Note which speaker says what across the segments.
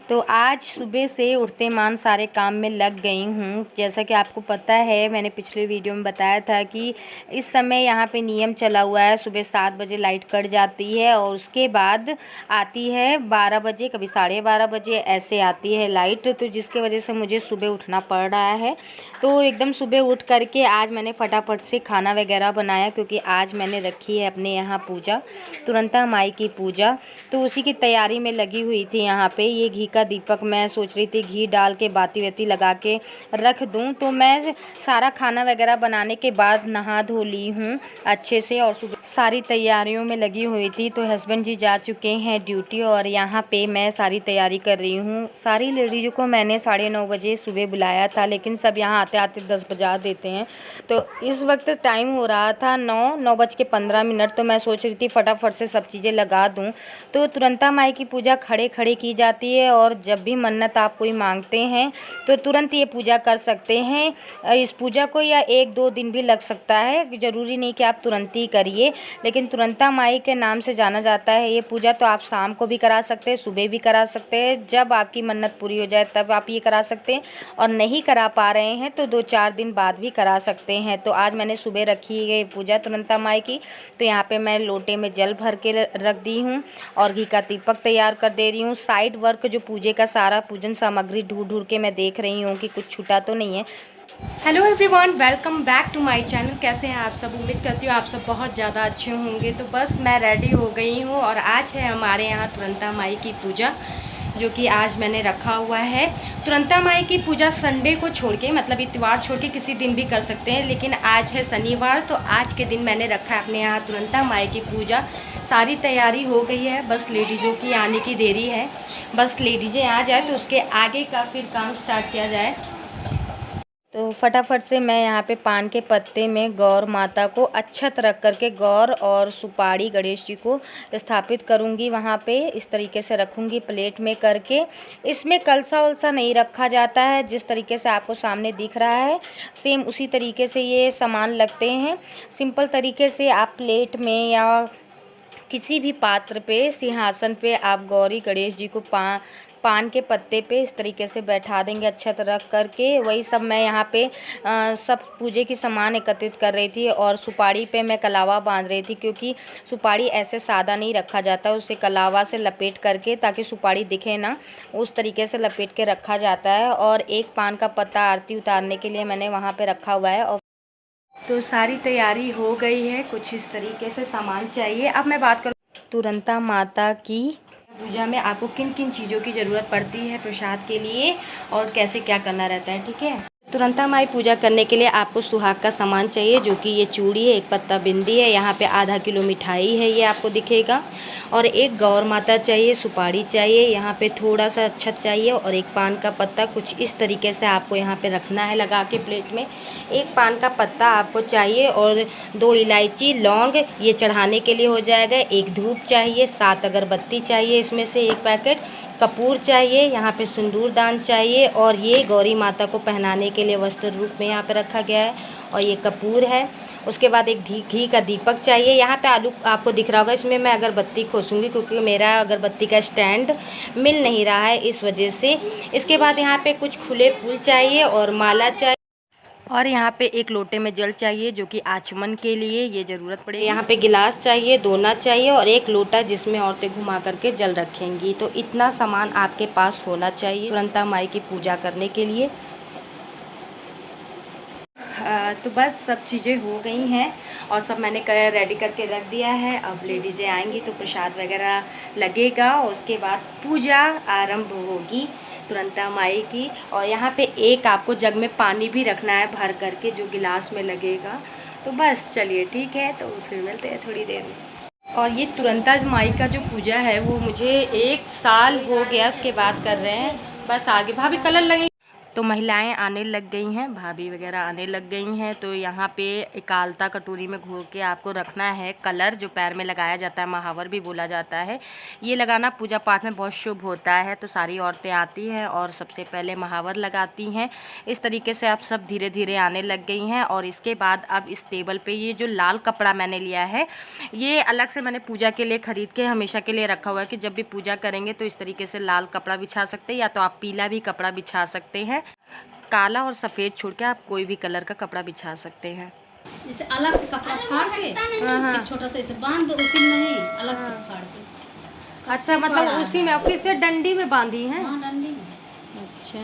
Speaker 1: तो आज सुबह से उठते मान सारे काम में लग गई हूँ। जैसा कि आपको पता है, मैंने पिछले वीडियो में बताया था कि इस समय यहाँ पे नियम चला हुआ है, सुबह 7 बजे लाइट कट जाती है और उसके बाद आती है 12 बजे, कभी 12:30 बजे ऐसे आती है लाइट। तो जिसके वजह से मुझे सुबह उठना पड़ रहा है। तो एकदम सुबह उठ करके आज मैंने फटाफट से खाना वगैरह बनाया, क्योंकि आज मैंने रखी है अपने यहाँ पूजा, तुरंता माई की पूजा। तो उसी की तैयारी में लगी हुई थी। यहाँ पे ये घी का दीपक मैं सोच रही थी घी डाल के बाती वाती लगा के रख दूं। तो मैं सारा खाना वगैरह बनाने के बाद नहा धो ली हूँ अच्छे से और सुबह सारी तैयारियों में लगी हुई थी। तो हस्बैंड जी जा चुके हैं ड्यूटी और यहाँ पे मैं सारी तैयारी कर रही हूँ। सारी लेडीज़ों को मैंने 9:30 बजे सुबह बुलाया था, लेकिन सब यहाँ आते आते 10 बजा देते हैं। तो इस वक्त टाइम हो रहा था 9:15। तो मैं सोच रही थी फटाफट से सब चीज़ें लगा दूँ। तो तुरंता माई की पूजा खड़े खड़े की जाती है और जब भी मन्नत आप कोई मांगते हैं तो तुरंत ये पूजा कर सकते हैं। इस पूजा को या 1-2 दिन भी लग सकता है, ज़रूरी नहीं कि आप तुरंत ही करिए। लेकिन तुरंता माई के नाम से जाना जाता है ये पूजा। तो आप शाम को भी करा सकते हैं, सुबह भी करा सकते हैं, जब आपकी मन्नत पूरी हो जाए तब आप ये करा सकते हैं। और नहीं करा पा रहे हैं तो 2-4 दिन बाद भी करा सकते हैं। तो आज मैंने सुबह रखी है पूजा तुरंता माई की। तो यहाँ पे मैं लोटे में जल भर के रख दी हूँ और घी का दीपक तैयार कर दे रही हूँ। साइड वर्क जो पूजे का सारा पूजन सामग्री ढूंढ के मैं देख रही हूँ कि कुछ छूटा तो नहीं है।
Speaker 2: Hello everyone, welcome back to my channel. कैसे हैं आप सब? उम्मीद करती हूँ आप सब बहुत ज़्यादा अच्छे होंगे। तो बस मैं रेडी हो गई हूँ और आज है हमारे यहाँ तुरंता माई की पूजा, जो कि आज मैंने रखा हुआ है। तुरंता माई की पूजा संडे को छोड़ के, मतलब इतवार छोड़ के किसी दिन भी कर सकते हैं, लेकिन आज है शनिवार, तो आज के दिन मैंने रखा है अपने यहाँ तुरंता माई की पूजा। सारी तैयारी हो गई है, बस लेडीज़ों की आने की देरी है। बस लेडीज़ें आ जाए तो उसके आगे का फिर काम स्टार्ट किया जाए।
Speaker 1: तो फटाफट से मैं यहाँ पे पान के पत्ते में गौर माता को अच्छत रख करके गौर और सुपारी गणेश जी को स्थापित करूँगी। वहाँ पे इस तरीके से रखूँगी प्लेट में करके। इसमें कलसा वलसा नहीं रखा जाता है, जिस तरीके से आपको सामने दिख रहा है सेम उसी तरीके से ये सामान लगते हैं। सिंपल तरीके से आप प्लेट में या किसी भी पात्र पे, सिंहासन पे आप गौरी गणेश जी को पान के पत्ते पे इस तरीके से बैठा देंगे अच्छत रख करके। वही सब मैं यहाँ पे सब पूजे की सामान एकत्रित कर रही थी और सुपारी पे मैं कलावा बांध रही थी, क्योंकि सुपारी ऐसे सादा नहीं रखा जाता, उसे कलावा से लपेट करके, ताकि सुपारी दिखे ना, उस तरीके से लपेट के रखा जाता है। और एक पान का पत्ता आरती उतारने के लिए मैंने वहाँ पर रखा हुआ है। और
Speaker 2: तो सारी तैयारी हो गई है, कुछ इस तरीके से सामान चाहिए। अब मैं बात करूँ
Speaker 1: तुरंता माता की
Speaker 2: पूजा में आपको किन किन चीज़ों की ज़रूरत पड़ती है प्रसाद के लिए और कैसे क्या करना रहता है, ठीक है। तुरंता माई पूजा करने के लिए आपको सुहाग का सामान चाहिए, जो कि ये चूड़ी है, एक पत्ता बिंदी है, यहाँ पे आधा किलो मिठाई है, ये आपको दिखेगा, और एक गौर माता चाहिए, सुपारी चाहिए, यहाँ पे थोड़ा सा अक्षत चाहिए और एक पान का पत्ता। कुछ इस तरीके से आपको यहाँ पे रखना है लगा के प्लेट में। एक पान का पत्ता आपको चाहिए और 2 इलायची, लौंग, ये चढ़ाने के लिए हो जाएगा। एक धूप चाहिए, 7 अगरबत्ती चाहिए, इसमें से एक पैकेट कपूर चाहिए, यहाँ पे सिंदूर दान चाहिए, और ये गौरी माता को पहनाने के लिए वस्त्र रूप में यहाँ पे रखा गया है, और ये कपूर है। उसके बाद एक घी का दीपक चाहिए। यहाँ पे आलू आपको दिख रहा होगा, इसमें मैं अगरबत्ती खोसूंगी क्योंकि मेरा अगरबत्ती का स्टैंड मिल नहीं रहा है, इस वजह से। इसके बाद यहाँ पे कुछ खुले फूल चाहिए और माला चाहिए,
Speaker 1: और यहाँ पे एक लोटे में जल चाहिए, जो कि आचमन के लिए ये ज़रूरत पड़ेगी।
Speaker 2: यहाँ पे गिलास चाहिए, दोना चाहिए और एक लोटा जिसमें औरतें घुमा करके जल रखेंगी। तो इतना सामान आपके पास होना चाहिए तुरंता माई की पूजा करने के लिए। तो बस सब चीज़ें हो गई हैं और सब मैंने रेडी करके रख दिया है। अब लेडीज़ें आएंगी तो प्रसाद वगैरह लगेगा और उसके बाद पूजा आरंभ होगी तुरंता माई की। और यहाँ पे एक आपको जग में पानी भी रखना है भर करके, जो गिलास में लगेगा। तो बस चलिए ठीक है, तो फिर मिलते हैं थोड़ी देर में। और ये तुरंता माई का जो पूजा है वो मुझे 1 साल हो गया, उसके बाद कर रहे हैं। बस आगे भाभी कलर लगेंगे।
Speaker 1: तो महिलाएं आने लग गई हैं, भाभी वगैरह आने लग गई हैं। तो यहाँ पे एक आलता कटोरी में घोर के आपको रखना है कलर, जो पैर में लगाया जाता है, महावर भी बोला जाता है। ये लगाना पूजा पाठ में बहुत शुभ होता है। तो सारी औरतें आती हैं और सबसे पहले महावर लगाती हैं। इस तरीके से आप सब धीरे धीरे आने लग गई हैं। और इसके बाद अब इस टेबल पे ये जो लाल कपड़ा मैंने लिया है, ये अलग से मैंने पूजा के लिए ख़रीद के हमेशा के लिए रखा हुआ है कि जब भी पूजा करेंगे तो इस तरीके से लाल कपड़ा बिछा सकते हैं, या तो आप पीला भी कपड़ा बिछा सकते हैं। काला और सफ़ेद छोड़ के आप कोई भी कलर का कपड़ा बिछा सकते हैं।
Speaker 3: जैसे अलग से कपड़ा फाड़ के एक छोटा सा इसे बांध दो, उसी में नहीं अलग से फाड़ के।
Speaker 2: अच्छा, मतलब उसी में उसी से डंडी में बांधी है?
Speaker 3: हाँ, डंडी में।
Speaker 2: अच्छा,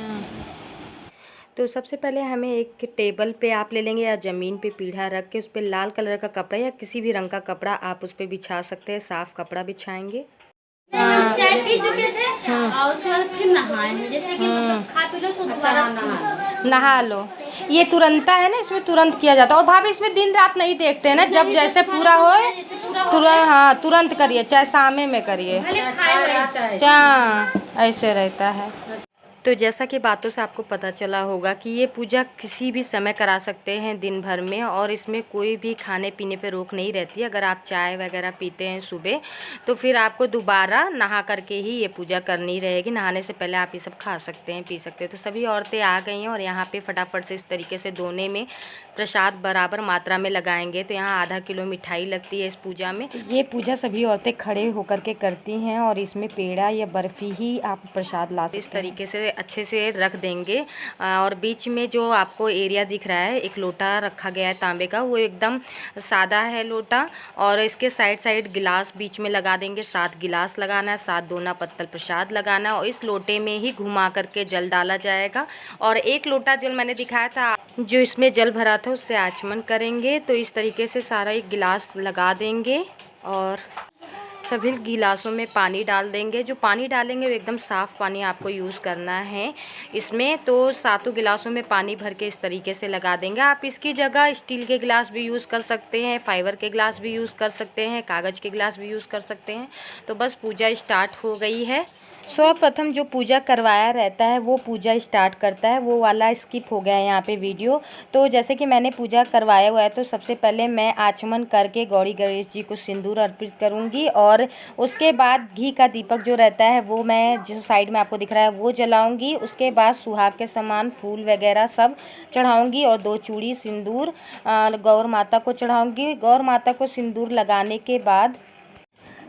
Speaker 1: तो सबसे पहले हमें एक टेबल पे आप ले लेंगे या ज़मीन पे पीढ़ा रख के उस पर लाल कलर का कपड़ा या किसी भी रंग का कपड़ा आप उस पर बिछा सकते हैं। साफ़ कपड़ा बिछाएंगे।
Speaker 3: चाय पी चुके थे और उसके बाद फिर नहाए हैं, जैसे कि मतलब खा पी लो तो दोबारा
Speaker 2: नहा लो। ये तुरंता है ना, इसमें तुरंत किया जाता है। और भाभी इसमें दिन रात नहीं देखते हैं ना, जब जैसे पूरा हो तुरंत, हाँ तुरंत करिए, चाहे शामे में करिए, ऐसे रहता है।
Speaker 1: तो जैसा कि बातों से आपको पता चला होगा कि ये पूजा किसी भी समय करा सकते हैं दिन भर में, और इसमें कोई भी खाने पीने पे रोक नहीं रहती। अगर आप चाय वगैरह पीते हैं सुबह तो फिर आपको दोबारा नहा करके ही ये पूजा करनी रहेगी। नहाने से पहले आप ये सब खा सकते हैं, पी सकते हैं। तो सभी औरतें आ गई हैं और यहाँ पे फटाफट से इस तरीके से दोने में प्रसाद बराबर मात्रा में लगाएंगे। तो यहाँ आधा किलो मिठाई लगती है इस पूजा में। ये पूजा सभी औरतें खड़े होकर के करती हैं और इसमें पेड़ा या बर्फ़ी ही आप प्रसाद ला सकते हैं। इस तरीके से अच्छे से रख देंगे। और बीच में जो आपको एरिया दिख रहा है, एक लोटा रखा गया है तांबे का, वो एकदम सादा है लोटा। और इसके साइड साइड गिलास बीच में लगा देंगे। 7 गिलास लगाना है, 7 दोना पत्तल प्रसाद लगाना है। और इस लोटे में ही घुमा करके जल डाला जाएगा। और एक लोटा जल मैंने दिखाया था, जो इसमें जल भरा था उससे आचमन करेंगे। तो इस तरीके से सारा एक गिलास लगा देंगे और सभी गिलासों में पानी डाल देंगे। जो पानी डालेंगे वो एकदम साफ़ पानी आपको यूज़ करना है इसमें। तो 7 गिलासों में पानी भर के इस तरीके से लगा देंगे। आप इसकी जगह स्टील के गिलास भी यूज़ कर सकते हैं, फाइबर के गिलास भी यूज़ कर सकते हैं, कागज़ के गिलास भी यूज़ कर सकते हैं। तो बस पूजा स्टार्ट हो गई है। सर्वप्रथम जो पूजा करवाया रहता है वो पूजा स्टार्ट करता है, वो वाला स्किप हो गया है यहाँ पे वीडियो। तो जैसे कि मैंने पूजा करवाया हुआ है, तो सबसे पहले मैं आचमन करके गौरी गणेश जी को सिंदूर अर्पित करूँगी। और उसके बाद घी का दीपक जो रहता है वो मैं जिस साइड में आपको दिख रहा है वो जलाऊँगी। उसके बाद सुहाग के समान फूल वगैरह सब चढ़ाऊँगी और 2 चूड़ी सिंदूर गौर माता को चढ़ाऊँगी। गौर माता को सिंदूर लगाने के बाद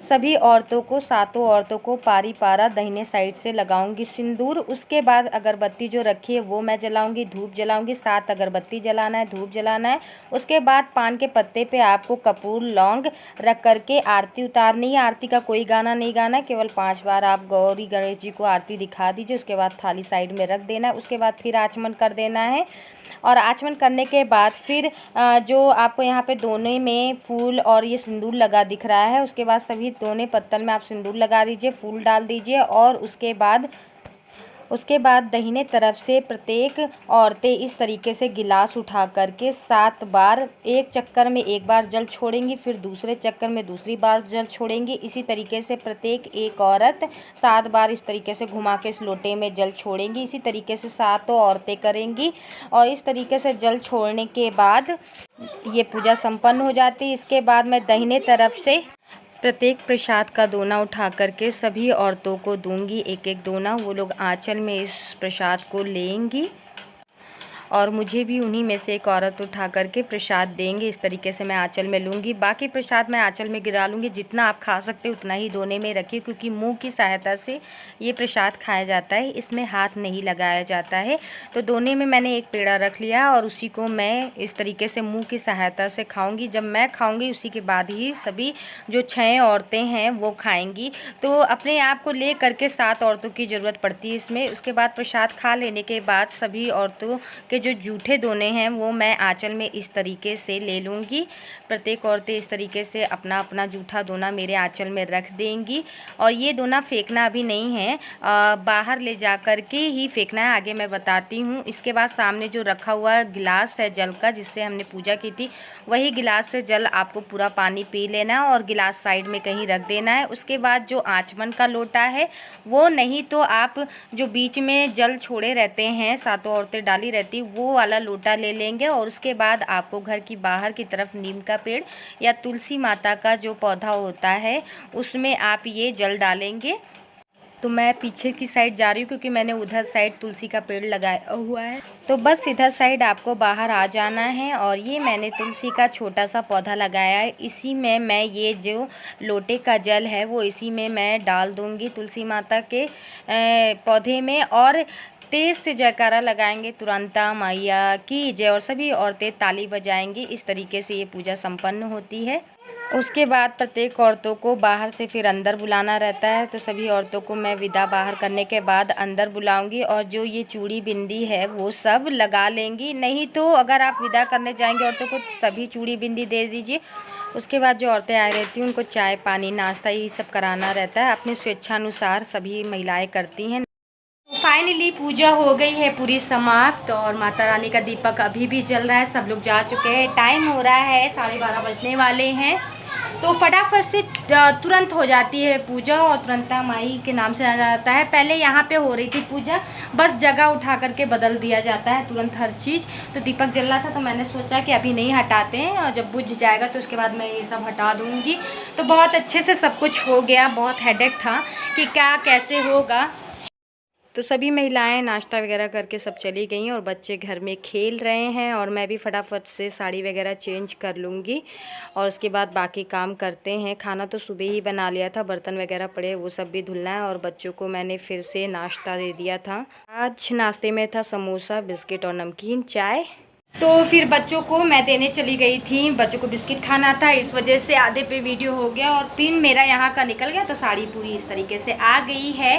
Speaker 1: सभी औरतों को, 7 औरतों को पारी पारा दाहिने साइड से लगाऊंगी सिंदूर। उसके बाद अगरबत्ती जो रखी है वो मैं जलाऊंगी, धूप जलाऊंगी। 7 अगरबत्ती जलाना है, धूप जलाना है। उसके बाद पान के पत्ते पे आपको कपूर लौंग रख करके आरती उतारनी है। आरती का कोई गाना नहीं गाना है, केवल 5 बार आप गौरी गणेश जी को आरती दिखा दीजिए। उसके बाद थाली साइड में रख देना है। उसके बाद फिर आचमन कर देना है। और आचमन करने के बाद फिर जो आपको यहाँ पे दोने में फूल और ये सिंदूर लगा दिख रहा है, उसके बाद सभी दोने पत्तल में आप सिंदूर लगा दीजिए, फूल डाल दीजिए। और उसके बाद दाहिने तरफ से प्रत्येक औरतें इस तरीके से गिलास उठा करके 7 बार, एक चक्कर में 1 बार जल छोड़ेंगी, फिर दूसरे चक्कर में दूसरी बार जल छोड़ेंगी। इसी तरीके से प्रत्येक एक औरत 7 बार इस तरीके से घुमा के इस लोटे में जल छोड़ेंगी। इसी तरीके से 7 औरतें करेंगी। और इस तरीके से जल छोड़ने के बाद ये पूजा संपन्न हो जाती है। इसके बाद मैं दाहिने तरफ से प्रत्येक प्रसाद का दोना उठा करके सभी औरतों को दूंगी, एक एक दोना। वो लोग आंचल में इस प्रसाद को लेंगी और मुझे भी उन्हीं में से एक औरत उठा करके प्रसाद देंगे। इस तरीके से मैं आंचल में लूँगी। बाकी प्रसाद मैं आंचल में गिरा लूँगी। जितना आप खा सकते उतना ही दोने में रखिए, क्योंकि मुंह की सहायता से ये प्रसाद खाया जाता है, इसमें हाथ नहीं लगाया जाता है। तो दोने में मैंने एक पेड़ा रख लिया और उसी को मैं इस तरीके से मुँह की सहायता से खाऊँगी। जब मैं खाऊँगी उसी के बाद ही सभी जो 6 औरतें हैं वो खाएँगी। तो अपने आप को ले करके 7 औरतों की ज़रूरत पड़ती है इसमें। उसके बाद प्रसाद खा लेने के बाद सभी औरतों के जो जूठे दोने हैं वो मैं आंचल में इस तरीके से ले लूँगी। प्रत्येक औरतें इस तरीके से अपना अपना जूठा दोना मेरे आंचल में रख देंगी। और ये दोना फेंकना अभी नहीं है, बाहर ले जा कर के ही फेंकना है, आगे मैं बताती हूँ। इसके बाद सामने जो रखा हुआ गिलास है जल का, जिससे हमने पूजा की थी, वही गिलास से जल आपको पूरा पानी पी लेना है और गिलास साइड में कहीं रख देना है। उसके बाद जो आचमन का लोटा है वो, नहीं तो आप जो बीच में जल छोड़े रहते हैं, सातों औरतें डाली रहती, वो वाला लोटा ले लेंगे। और उसके बाद आपको घर की बाहर की तरफ नीम का पेड़ या तुलसी माता का जो पौधा होता है उसमें आप ये जल डालेंगे। तो मैं पीछे की साइड जा रही हूँ क्योंकि मैंने उधर साइड तुलसी का पेड़ लगाया हुआ है। तो बस इधर साइड आपको बाहर आ जाना है। और ये मैंने तुलसी का छोटा सा पौधा लगाया है, इसी में मैं ये जो लोटे का जल है वो इसी में मैं डाल दूँगी तुलसी माता के पौधे में। और तेज से जयकारा लगाएंगे, तुरंता मैया की जय, और सभी औरतें ताली बजाएंगी। इस तरीके से ये पूजा संपन्न होती है। उसके बाद प्रत्येक औरतों को बाहर से फिर अंदर बुलाना रहता है। तो सभी औरतों को मैं विदा बाहर करने के बाद अंदर बुलाऊंगी और जो ये चूड़ी बिंदी है वो सब लगा लेंगी। नहीं तो अगर आप विदा करने जाएंगे औरतों को तभी चूड़ी बिंदी दे दीजिए। उसके बाद जो औरतें आ रहती हैं उनको चाय पानी नाश्ता ये सब कराना रहता है, अपनी स्वेच्छानुसार सभी महिलाएँ करती हैं।
Speaker 2: फाइनली पूजा हो गई है पूरी समाप्त और माता रानी का दीपक अभी भी जल रहा है। सब लोग जा चुके हैं, टाइम हो रहा है 12:30 बजने वाले हैं। तो फटाफट से तुरंत हो जाती है पूजा और तुरंता माई के नाम से आ जाता है। पहले यहाँ पे हो रही थी पूजा, बस जगह उठा करके बदल दिया जाता है तुरंत हर चीज़। तो दीपक जल रहा था तो मैंने सोचा कि अभी नहीं हटाते हैं और जब बुझ जाएगा तो उसके बाद मैं ये सब हटा दूँगी। तो बहुत अच्छे से सब कुछ हो गया। बहुत हेडेक था कि क्या कैसे होगा।
Speaker 1: तो सभी महिलाएं नाश्ता वगैरह करके सब चली गई और बच्चे घर में खेल रहे हैं और मैं भी फटाफट से साड़ी वगैरह चेंज कर लूँगी और उसके बाद बाकी काम करते हैं। खाना तो सुबह ही बना लिया था, बर्तन वगैरह पड़े वो सब भी धुलना है और बच्चों को मैंने फिर से नाश्ता दे दिया था। आज नाश्ते में था समोसा, बिस्किट और नमकीन, चाय।
Speaker 2: तो फिर बच्चों को मैं देने चली गई थी, बच्चों को बिस्किट खाना था, इस वजह से आधे पे वीडियो हो गया और पिन मेरा यहाँ का निकल गया। तो साड़ी पूरी इस तरीके से आ गई है।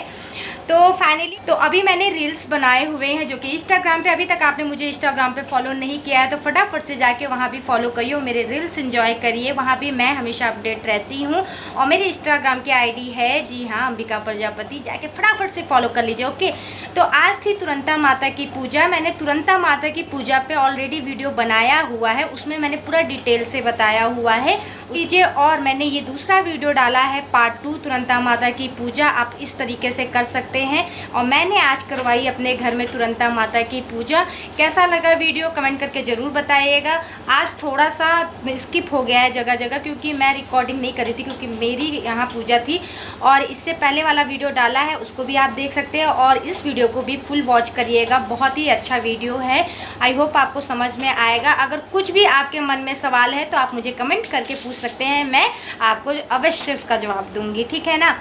Speaker 2: तो फाइनली तो अभी मैंने रील्स बनाए हुए हैं जो कि इंस्टाग्राम पे, अभी तक आपने मुझे इंस्टाग्राम पे फॉलो नहीं किया है तो फटाफट से जाके वहाँ भी फॉलो करिए, मेरे रील्स एंजॉय करिए। वहाँ भी मैं हमेशा अपडेट रहती हूँ और मेरी इंस्टाग्राम की ID है, जी हाँ, अंबिका प्रजापति। जाके फटाफट से फॉलो कर लीजिए। ओके, तो आज थी तुरंता माता की पूजा। मैंने तुरंता माता की पूजा पे ऑलरेडी वीडियो बनाया हुआ है, उसमें मैंने पूरा डिटेल से बताया हुआ है लीजिए। और मैंने ये दूसरा वीडियो डाला है पार्ट 2 तुरंता माता की पूजा, आप इस तरीके से कर सकते हैं। और मैंने आज करवाई अपने घर में तुरंता माता की पूजा। कैसा लगा वीडियो कमेंट करके ज़रूर बताइएगा। आज थोड़ा सा स्किप हो गया है जगह जगह क्योंकि मैं रिकॉर्डिंग नहीं कर रही थी क्योंकि मेरी यहाँ पूजा थी। और इससे पहले वाला वीडियो डाला है उसको भी आप देख सकते हैं और इस वीडियो को भी फुल वॉच करिएगा, बहुत ही अच्छा वीडियो है। आई होप आपको समझ में आएगा। अगर कुछ भी आपके मन में सवाल है तो आप मुझे कमेंट करके पूछ सकते हैं, मैं आपको अवश्य उसका जवाब दूंगी, ठीक है ना।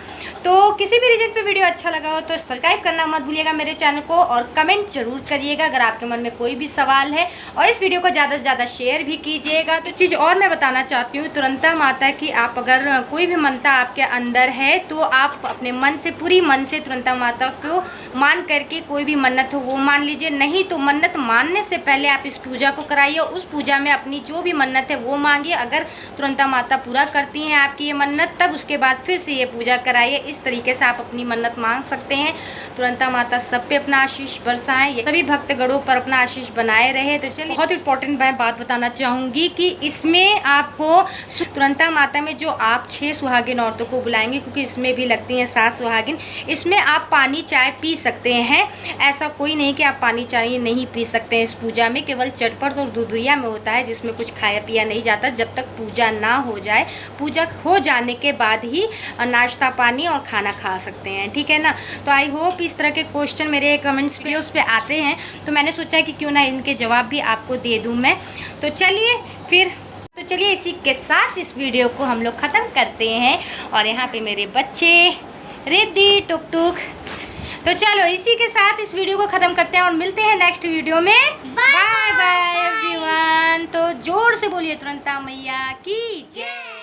Speaker 2: तो किसी भी रीजन पे वीडियो अच्छा लगा हो तो सब्सक्राइब करना मत भूलिएगा मेरे चैनल को और कमेंट जरूर करिएगा अगर आपके मन में कोई भी सवाल है। और इस वीडियो को ज़्यादा से ज़्यादा शेयर भी कीजिएगा। तो चीज़ और मैं बताना चाहती हूँ तुरंता माता की, आप अगर कोई भी मनता आपके अंदर है तो आप अपने मन से, पूरी मन से तुरंता माता को मान करके कोई भी मन्नत हो वो मान लीजिए। नहीं तो मन्नत मानने से पहले आप इस पूजा को कराइए, उस पूजा में अपनी जो भी मन्नत है वो मांगिए। अगर तुरंता माता पूरा करती हैं आपकी ये मन्नत तब उसके बाद फिर से ये पूजा कराइए। इस तरीके से आप अपनी मन्नत मांग सकते हैं। तुरंता माता सब पे अपना आशीष बरसाएं, सभी भक्तगणों पर अपना आशीष बनाए रहे। तो चलिए, बहुत इंपॉर्टेंट मैं बात बताना चाहूँगी कि इसमें आपको तुरंता माता में जो आप 6 सुहागिन औरतों को बुलाएंगे, क्योंकि इसमें भी लगती हैं 7 सुहागिन, इसमें आप पानी चाय पी सकते हैं। ऐसा कोई नहीं कि आप पानी चाय नहीं पी सकते हैं। इस पूजा में केवल चटपट और दूधिया में होता है जिसमें कुछ खाया पिया नहीं जाता जब तक पूजा ना हो जाए। पूजा हो जाने के बाद ही नाश्ता पानी और खाना खा सकते हैं, ठीक है ना। तो आई होप इस तरह के क्वेश्चन मेरे कमेंट्स वीडियोस पे आते हैं तो मैंने सोचा कि क्यों ना इनके जवाब भी आपको दे दूं मैं। तो चलिए इसी के साथ इस वीडियो को हम लोग ख़त्म करते हैं। और यहाँ पे मेरे बच्चे रिद्धि टुक टुक। तो चलो इसी के साथ इस वीडियो को ख़त्म करते हैं और मिलते हैं नेक्स्ट वीडियो में। Bye bye everyone. तो जोर से बोलिए तुरंता मैया की जय।